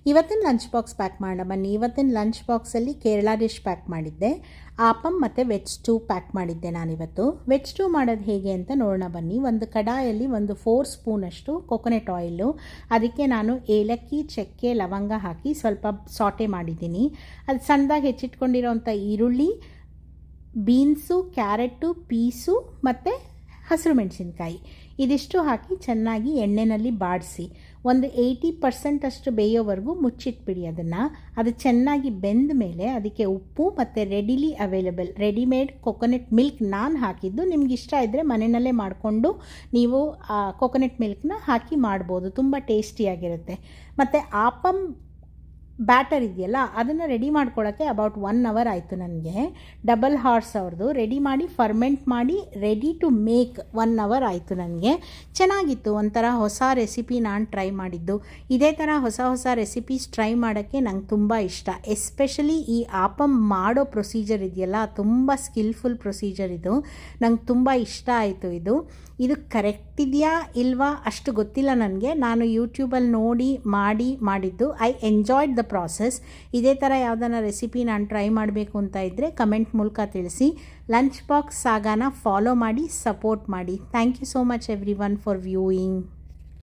ಇವತ್ತಿನ lunch box pack ಮಾಡೋಣ ಬನ್ನಿ. ಇವತ್ತಿನ ಲಂಚ್ ಬಾಕ್ಸಲ್ಲಿ ಕೇರಳ ಡಿಶ್ ಪ್ಯಾಕ್ ಮಾಡಿದ್ದೆ, ಆಪಮ್ ಮತ್ತು ವೆಜ್ ಸ್ಟೂ ಪ್ಯಾಕ್ ಮಾಡಿದ್ದೆ ನಾನಿವತ್ತು. ವೆಜ್ ಸ್ಟೂ ಮಾಡೋದು ಹೇಗೆ ಅಂತ ನೋಡೋಣ ಬನ್ನಿ. ಒಂದು ಕಡಾಯಲ್ಲಿ ಒಂದು 4 ಸ್ಪೂನಷ್ಟು ಕೊಕೊನೆಟ್ ಆಯಿಲು, ಅದಕ್ಕೆ ನಾನು ಏಲಕ್ಕಿ, ಚಕ್ಕೆ, ಲವಂಗ ಹಾಕಿ ಸ್ವಲ್ಪ ಸಾಟೆ ಮಾಡಿದ್ದೀನಿ. ಅದು ಸಣ್ಣದಾಗಿ ಹೆಚ್ಚಿಟ್ಕೊಂಡಿರೋಂಥ ಈರುಳ್ಳಿ, ಬೀನ್ಸು, ಕ್ಯಾರೆಟು, ಪೀಸು ಮತ್ತು ಹಸಿರು ಮೆಣಸಿನ್ಕಾಯಿ ಇದಿಷ್ಟು ಹಾಕಿ ಚೆನ್ನಾಗಿ ಎಣ್ಣೆಯಲ್ಲಿ ಬಾಡಿಸಿ ಒಂದು 80% ಅಷ್ಟು ಬೇಯೋವರೆಗೂ ಮುಚ್ಚಿಟ್ಬಿಡಿ. ಅದು ಚೆನ್ನಾಗಿ ಬೆಂದ ಮೇಲೆ ಅದಕ್ಕೆ ಉಪ್ಪು ಮತ್ತು ರೆಡಿಮೇಡ್ ಕೊಕೊನೆಟ್ ಮಿಲ್ಕ್ ನಾನು ಹಾಕಿದ್ದು. ನಿಮ್ಗೆ ಇಷ್ಟ ಇದ್ದರೆ ಮನೆಯಲ್ಲೇ ಮಾಡಿಕೊಂಡು ನೀವು ಕೊಕೊನೆಟ್ ಮಿಲ್ಕ್ನ ಹಾಕಿ ಮಾಡ್ಬೋದು, ತುಂಬ ಟೇಸ್ಟಿಯಾಗಿರುತ್ತೆ. ಮತ್ತು ಆಪಮ್ ಬ್ಯಾಟರ್ ಇದೆಯಲ್ಲ ಅದನ್ನು ರೆಡಿ ಮಾಡ್ಕೊಳ್ಳೋಕ್ಕೆ ಅಬೌಟ್ 1 ಅವರ್ ಆಯಿತು ನನಗೆ. ಡಬಲ್ ಹಾರ್ಸ್ ಅವ್ರದ್ದು ರೆಡಿ ಮಾಡಿ ಫರ್ಮೆಂಟ್ ಮಾಡಿ ರೆಡಿ ಟು ಮೇಕ್ 1 ಅವರ್ ಆಯಿತು ನನಗೆ. ಚೆನ್ನಾಗಿತ್ತು, ಒಂಥರ ಹೊಸ ರೆಸಿಪಿ ನಾನು ಟ್ರೈ ಮಾಡಿದ್ದು. ಇದೇ ಥರ ಹೊಸ ರೆಸಿಪೀಸ್ ಟ್ರೈ ಮಾಡೋಕ್ಕೆ ನಂಗೆ ತುಂಬ ಇಷ್ಟ. ಎಸ್ಪೆಷಲಿ ಈ ಆಪಮ್ ಮಾಡೋ ಪ್ರೊಸೀಜರ್ ಇದೆಯಲ್ಲ, ತುಂಬ ಸ್ಕಿಲ್ಫುಲ್ ಪ್ರೊಸೀಜರ್ ಇದು. ನಂಗೆ ತುಂಬ ಇಷ್ಟ ಆಯಿತು. ಇದು ಕರೆಕ್ಟ್ ಇದೆಯಾ ಇಲ್ವಾ ಅಷ್ಟು ಗೊತ್ತಿಲ್ಲ ನನಗೆ. ನಾನು ಯೂಟ್ಯೂಬಲ್ಲಿ ನೋಡಿ ಮಾಡಿದ್ದು. I enjoyed the process. ಇದೇ ಥರ ಯಾವುದನ್ನ ರೆಸಿಪಿ ನಾನು ಟ್ರೈ ಮಾಡಬೇಕು ಅಂತ ಇದ್ದರೆ ಕಮೆಂಟ್ ಮೂಲಕ ತಿಳಿಸಿ. ಲಂಚ್ ಬಾಕ್ಸ್ ಸಾಗಾನ ಫಾಲೋ ಮಾಡಿ, ಸಪೋರ್ಟ್ ಮಾಡಿ. Thank you so much everyone for viewing.